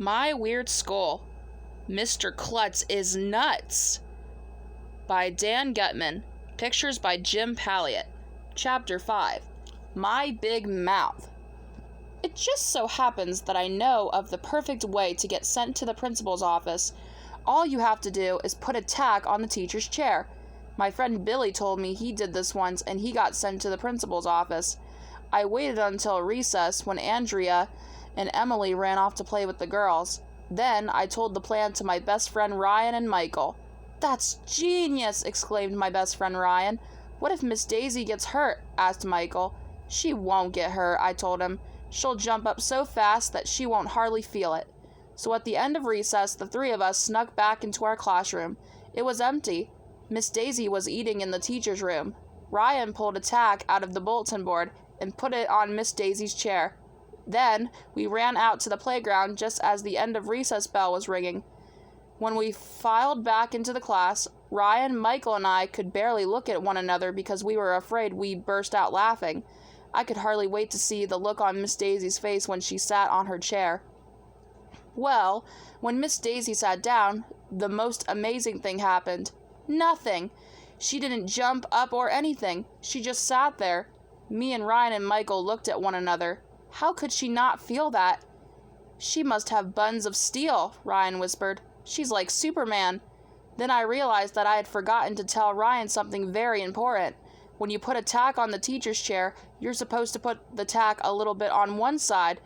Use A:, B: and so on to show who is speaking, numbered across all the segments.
A: My Weird School. Mr. Klutz is Nuts. By Dan Gutman. Pictures by Jim Palliot. Chapter 5. My Big Mouth. It just so happens that I know of the perfect way to get sent to the principal's office. All you have to do is put a tack on the teacher's chair. My friend Billy told me he did this once and he got sent to the principal's office. I waited until recess when Andrea and Emily ran off to play with the girls. Then I told the plan to my best friend Ryan and Michael. "That's genius!" exclaimed my best friend Ryan. "What if Miss Daisy gets hurt?" asked Michael. "She won't get hurt," I told him. "She'll jump up so fast that she won't hardly feel it." So at the end of recess, the three of us snuck back into our classroom. It was empty. Miss Daisy was eating in the teacher's room. Ryan pulled a tack out of the bulletin board and put it on Miss Daisy's chair. Then we ran out to the playground just as the end of recess bell was ringing. When we filed back into the class, Ryan, Michael, and I could barely look at one another because we were afraid we'd burst out laughing. I could hardly wait to see the look on Miss Daisy's face when she sat on her chair. Well, when Miss Daisy sat down, the most amazing thing happened. Nothing. She didn't jump up or anything. She just sat there. Me and Ryan and Michael looked at one another. How could she not feel that? "She must have buns of steel," Ryan whispered. "She's like Superman." Then I realized that I had forgotten to tell Ryan something very important. When you put a tack on the teacher's chair, you're supposed to put the tack a little bit on one side.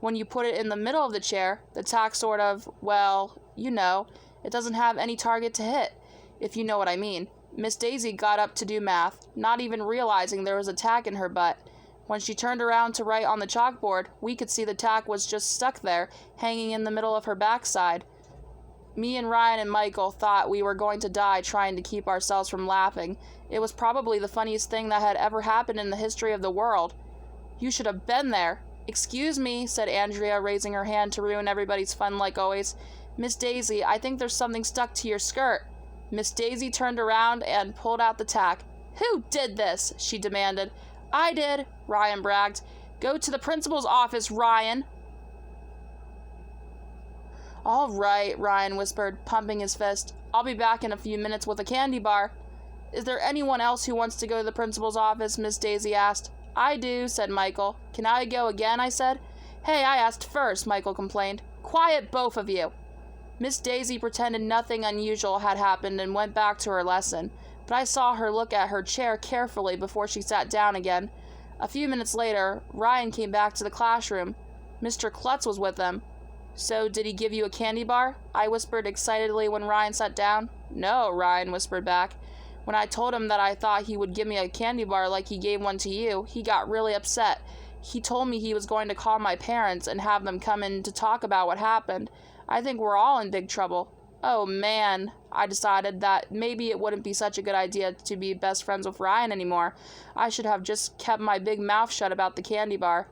A: When you put it in the middle of the chair, the tack sort of, well, you know, it doesn't have any target to hit, if you know what I mean. Miss Daisy got up to do math, not even realizing there was a tack in her butt. When she turned around to write on the chalkboard, we could see the tack was just stuck there, hanging in the middle of her backside. Me and Ryan and Michael thought we were going to die trying to keep ourselves from laughing. It was probably the funniest thing that had ever happened in the history of the world. "You should have been there." "Excuse me," said Andrea, raising her hand to ruin everybody's fun like always. "Miss Daisy, I think there's something stuck to your skirt." Miss Daisy turned around and pulled out the tack. "Who did this?" she demanded. "I did," Ryan bragged. "Go to the principal's office, Ryan." "All right," Ryan whispered, pumping his fist. "I'll be back in a few minutes with a candy bar." "Is there anyone else who wants to go to the principal's office?" Miss Daisy asked. "I do," said Michael. "Can I go again?" I said. "Hey, I asked first," Michael complained. "Quiet, both of you." Miss Daisy pretended nothing unusual had happened and went back to her lesson, but I saw her look at her chair carefully before she sat down again. A few minutes later, Ryan came back to the classroom. Mr. Klutz was with them. "So, did he give you a candy bar?" I whispered excitedly when Ryan sat down. "No," Ryan whispered back. "When I told him that I thought he would give me a candy bar like he gave one to you, he got really upset. He told me he was going to call my parents and have them come in to talk about what happened. I think we're all in big trouble." Oh man, I decided that maybe it wouldn't be such a good idea to be best friends with Ryan anymore. I should have just kept my big mouth shut about the candy bar.